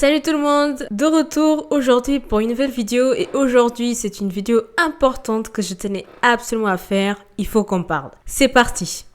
Salut tout le monde, de retour aujourd'hui pour une nouvelle vidéo et aujourd'hui c'est une vidéo importante que je tenais absolument à faire, il faut qu'on parle. C'est parti.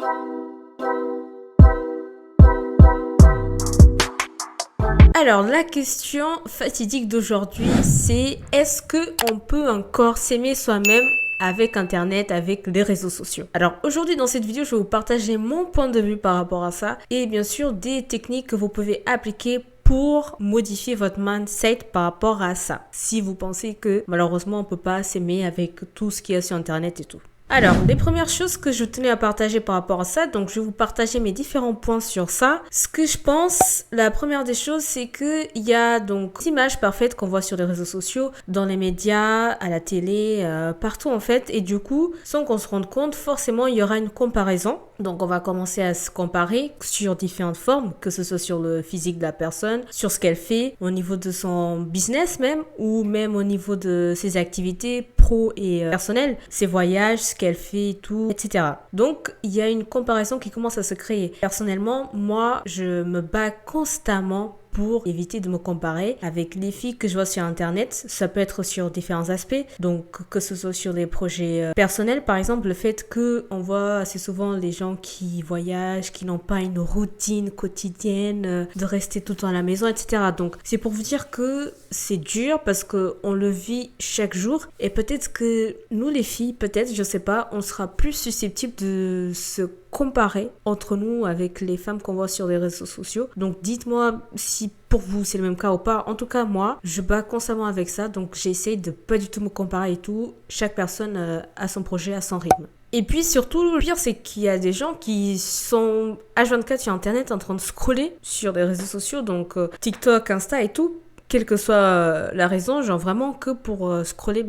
Alors la question fatidique d'aujourd'hui c'est est-ce qu'on peut encore s'aimer soi-même avec internet, avec les réseaux sociaux? Alors aujourd'hui dans cette vidéo je vais vous partager mon point de vue par rapport à ça et bien sûr des techniques que vous pouvez appliquer pour modifier votre mindset par rapport à ça. Si vous pensez que malheureusement on peut pas s'aimer avec tout ce qu'il y a sur internet et tout. Alors, les premières choses que je tenais à partager par rapport à ça, donc je vais vous partager mes différents points sur ça. Ce que je pense, la première des choses, c'est que il y a donc l'image parfaite qu'on voit sur les réseaux sociaux, dans les médias, à la télé, partout en fait. Et du coup, sans qu'on se rende compte, forcément, il y aura une comparaison. Donc, on va commencer à se comparer sur différentes formes, que ce soit sur le physique de la personne, sur ce qu'elle fait, au niveau de son business même, ou même au niveau de ses activités pro et personnelles, ses voyages, ce qu'elle fait et tout, etc. Donc, il y a une comparaison qui commence à se créer. Personnellement, moi, je me bats constamment pour éviter de me comparer avec les filles que je vois sur internet. Ça peut être sur différents aspects, donc que ce soit sur les projets personnels, par exemple, le fait qu'on voit assez souvent les gens qui voyagent, qui n'ont pas une routine quotidienne, de rester tout le temps à la maison, etc. Donc, c'est pour vous dire que c'est dur parce qu'on le vit chaque jour et peut-être que nous les filles, peut-être, je sais pas, on sera plus susceptibles de se comparer entre nous avec les femmes qu'on voit sur les réseaux sociaux. Donc dites-moi si pour vous c'est le même cas ou pas. En tout cas moi je bats constamment avec ça, donc j'essaie de pas du tout me comparer et tout. Chaque personne a son projet, a son rythme. Et puis surtout le pire c'est qu'il y a des gens qui sont H24 sur internet en train de scroller sur les réseaux sociaux, donc TikTok, Insta et tout. Quelle que soit la raison, genre vraiment que pour scroller,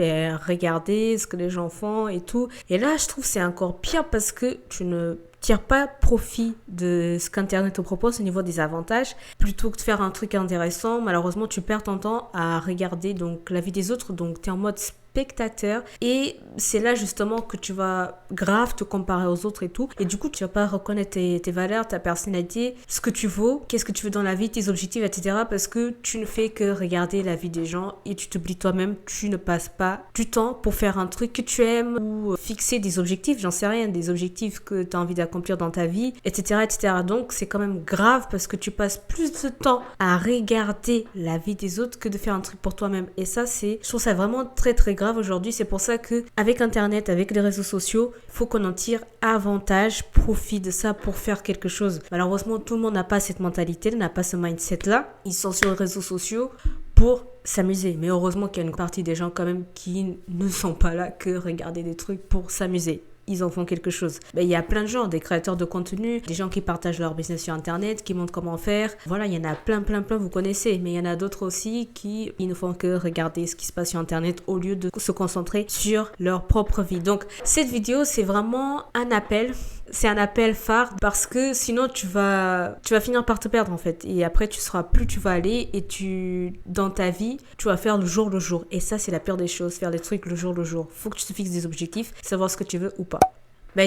regarder ce que les gens font et tout. Et là, je trouve que c'est encore pire parce que tu ne tires pas profit de ce qu'Internet te propose au niveau des avantages. Plutôt que de faire un truc intéressant, malheureusement, tu perds ton temps à regarder donc la vie des autres. Donc, tu es en mode spectateur et c'est là justement que tu vas grave te comparer aux autres et tout, et du coup tu vas pas reconnaître tes valeurs, ta personnalité, ce que tu vaux, qu'est-ce que tu veux dans la vie, tes objectifs, etc. parce que tu ne fais que regarder la vie des gens et tu t'oublies toi-même, tu ne passes pas du temps pour faire un truc que tu aimes ou fixer des objectifs, j'en sais rien, des objectifs que tu as envie d'accomplir dans ta vie, etc. Donc c'est quand même grave parce que tu passes plus de temps à regarder la vie des autres que de faire un truc pour toi-même, et ça je trouve ça vraiment très très grave aujourd'hui. C'est pour ça que avec internet, avec les réseaux sociaux, il faut qu'on en tire avantage, profit de ça pour faire quelque chose. Malheureusement, tout le monde n'a pas cette mentalité, n'a pas ce mindset là. Ils sont sur les réseaux sociaux pour s'amuser, mais heureusement qu'il y a une partie des gens quand même qui ne sont pas là que regarder des trucs pour s'amuser. Ils en font quelque chose. Il y a plein de gens, des créateurs de contenu, des gens qui partagent leur business sur internet, qui montrent comment faire. Voilà, il y en a plein, vous connaissez. Mais il y en a d'autres aussi qui ne font que regarder ce qui se passe sur internet au lieu de se concentrer sur leur propre vie. Donc, cette vidéo, c'est vraiment un appel. C'est un appel phare parce que sinon tu vas finir par te perdre en fait. Et après, tu sauras plus où tu vas aller et dans ta vie, tu vas faire le jour le jour. Et ça, c'est la pire des choses, faire des trucs le jour le jour. Faut que tu te fixes des objectifs, savoir ce que tu veux ou pas.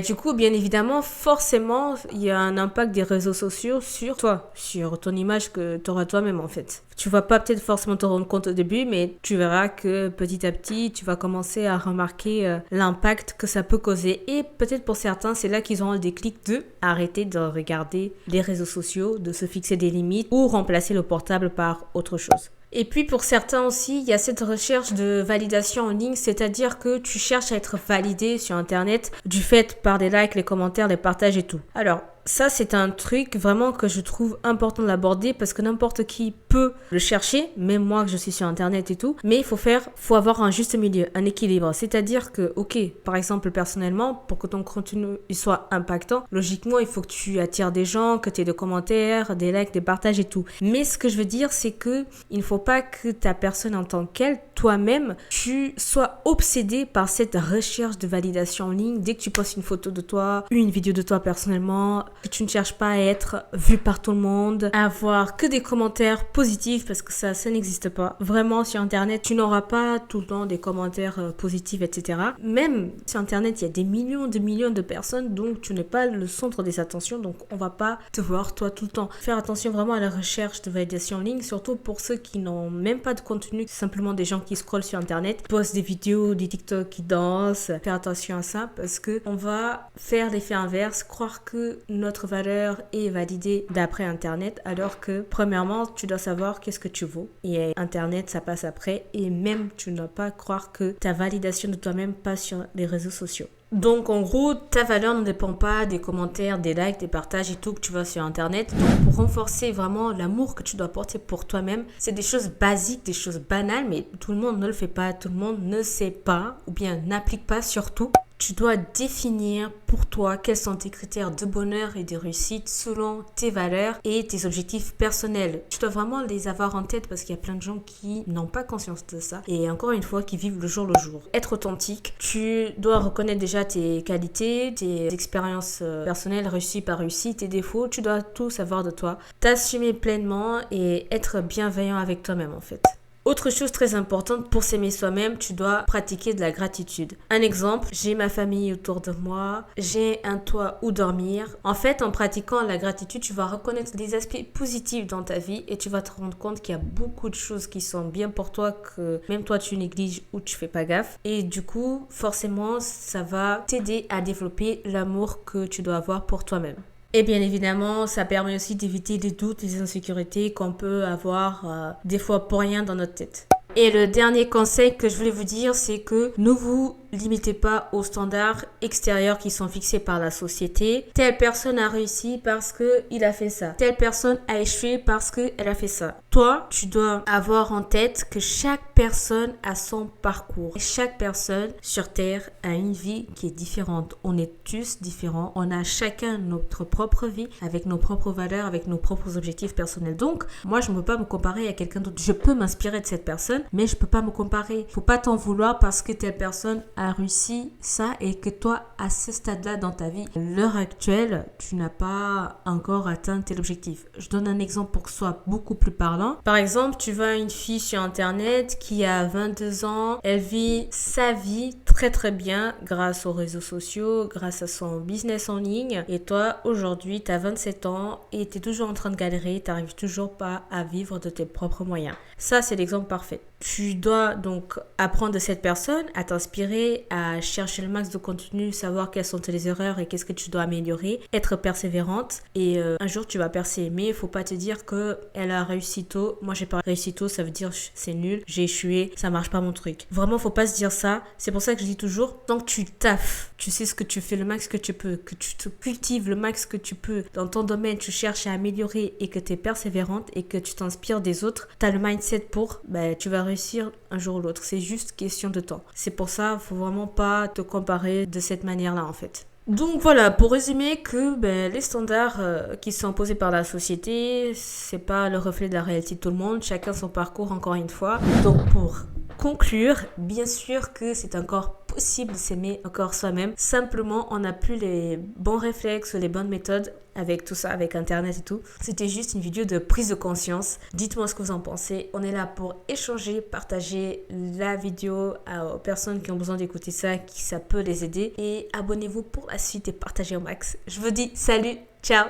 Du coup, bien évidemment, forcément, il y a un impact des réseaux sociaux sur toi, sur ton image que tu auras toi-même en fait. Tu vas pas peut-être forcément te rendre compte au début, mais tu verras que petit à petit, tu vas commencer à remarquer l'impact que ça peut causer. Et peut-être pour certains, c'est là qu'ils auront le déclic de arrêter de regarder les réseaux sociaux, de se fixer des limites ou remplacer le portable par autre chose. Et puis pour certains aussi, il y a cette recherche de validation en ligne, c'est-à-dire que tu cherches à être validé sur internet du fait par des likes, les commentaires, les partages et tout. Alors, ça, c'est un truc vraiment que je trouve important de l'aborder parce que n'importe qui peut le chercher, même moi que je suis sur internet et tout, mais il faut avoir un juste milieu, un équilibre. C'est-à-dire que, ok, par exemple, personnellement, pour que ton contenu il soit impactant, logiquement, il faut que tu attires des gens, que tu aies des commentaires, des likes, des partages et tout. Mais ce que je veux dire, c'est que il ne faut pas que ta personne en tant qu'elle, toi-même, tu sois obsédé par cette recherche de validation en ligne. Dès que tu postes une photo de toi, une vidéo de toi personnellement, que tu ne cherches pas à être vu par tout le monde, à avoir que des commentaires positive parce que ça n'existe pas. Vraiment, sur Internet, tu n'auras pas tout le temps des commentaires positifs, etc. Même sur Internet, il y a des millions de personnes, donc tu n'es pas le centre des attentions, donc on va pas te voir toi tout le temps. Faire attention vraiment à la recherche de validation en ligne, surtout pour ceux qui n'ont même pas de contenu, simplement des gens qui scrollent sur Internet, postent des vidéos, des TikTok qui dansent. Faire attention à ça parce que on va faire l'effet inverse, croire que notre valeur est validée d'après Internet, alors que premièrement, tu dois savoir qu'est-ce que tu vaux. Et Internet, ça passe après. Et même, tu ne dois pas croire que ta validation de toi-même passe sur les réseaux sociaux. Donc en gros, ta valeur ne dépend pas des commentaires, des likes, des partages et tout que tu vois sur Internet. Donc pour renforcer vraiment l'amour que tu dois porter pour toi-même, c'est des choses basiques, des choses banales, mais tout le monde ne le fait pas, tout le monde ne sait pas ou bien n'applique pas surtout. Tu dois définir pour toi quels sont tes critères de bonheur et de réussite selon tes valeurs et tes objectifs personnels. Tu dois vraiment les avoir en tête parce qu'il y a plein de gens qui n'ont pas conscience de ça et encore une fois qui vivent le jour le jour. Être authentique, tu dois reconnaître déjà tes qualités, tes expériences personnelles réussies par réussies, tes défauts. Tu dois tout savoir de toi, t'assumer pleinement et être bienveillant avec toi-même en fait. Autre chose très importante pour s'aimer soi-même, tu dois pratiquer de la gratitude. Un exemple, j'ai ma famille autour de moi, j'ai un toit où dormir. En fait, en pratiquant la gratitude, tu vas reconnaître des aspects positifs dans ta vie et tu vas te rendre compte qu'il y a beaucoup de choses qui sont bien pour toi que même toi tu négliges ou tu fais pas gaffe. Et du coup, forcément, ça va t'aider à développer l'amour que tu dois avoir pour toi-même. Et bien évidemment, ça permet aussi d'éviter les doutes, les insécurités qu'on peut avoir des fois pour rien dans notre tête. Et le dernier conseil que je voulais vous dire, c'est que ne vous limitez pas aux standards extérieurs qui sont fixés par la société. Telle personne a réussi parce qu'il a fait ça. Telle personne a échoué parce qu'elle a fait ça. Toi, tu dois avoir en tête que chaque personne a son parcours. Et chaque personne sur Terre a une vie qui est différente. On est tous différents. On a chacun notre propre vie avec nos propres valeurs, avec nos propres objectifs personnels. Donc, moi, je ne peux pas me comparer à quelqu'un d'autre. Je peux m'inspirer de cette personne, mais je ne peux pas me comparer. Faut pas t'en vouloir parce que telle personne a réussi ça et que toi, à ce stade-là dans ta vie, à l'heure actuelle, tu n'as pas encore atteint tel objectif. Je donne un exemple pour que ce soit beaucoup plus parlant. Par exemple, tu vois une fille sur Internet qui a 22 ans, elle vit sa vie très très bien grâce aux réseaux sociaux, grâce à son business en ligne. Et toi, aujourd'hui, tu as 27 ans et tu es toujours en train de galérer, tu n'arrives toujours pas à vivre de tes propres moyens. Ça, c'est l'exemple parfait. Tu dois donc apprendre de cette personne, à t'inspirer, à chercher le max de contenu, savoir quelles sont tes erreurs et qu'est-ce que tu dois améliorer, être persévérante et un jour tu vas percer. Mais il faut pas te dire que elle a réussi tôt, moi j'ai pas réussi tôt, ça veut dire c'est nul, j'ai échoué, ça marche pas mon truc. Vraiment, faut pas se dire ça. C'est pour ça que je dis toujours, tant que tu taffes, tu sais ce que tu fais le max que tu peux, que tu te cultives le max que tu peux dans ton domaine, tu cherches à améliorer et que tu es persévérante et que tu t'inspires des autres, tu as le mindset pour, tu vas réussir un jour ou l'autre. C'est juste question de temps. C'est pour ça, faut vraiment pas te comparer de cette manière-là en fait. Donc voilà, pour résumer que les standards qui sont imposés par la société, c'est pas le reflet de la réalité de tout le monde, chacun son parcours encore une fois. Donc pour conclure, bien sûr que c'est encore possible de s'aimer encore soi-même. Simplement, on n'a plus les bons réflexes, les bonnes méthodes avec tout ça, avec Internet et tout. C'était juste une vidéo de prise de conscience. Dites-moi ce que vous en pensez. On est là pour échanger, partager la vidéo aux personnes qui ont besoin d'écouter ça, qui ça peut les aider. Et abonnez-vous pour la suite et partagez au max. Je vous dis salut, ciao!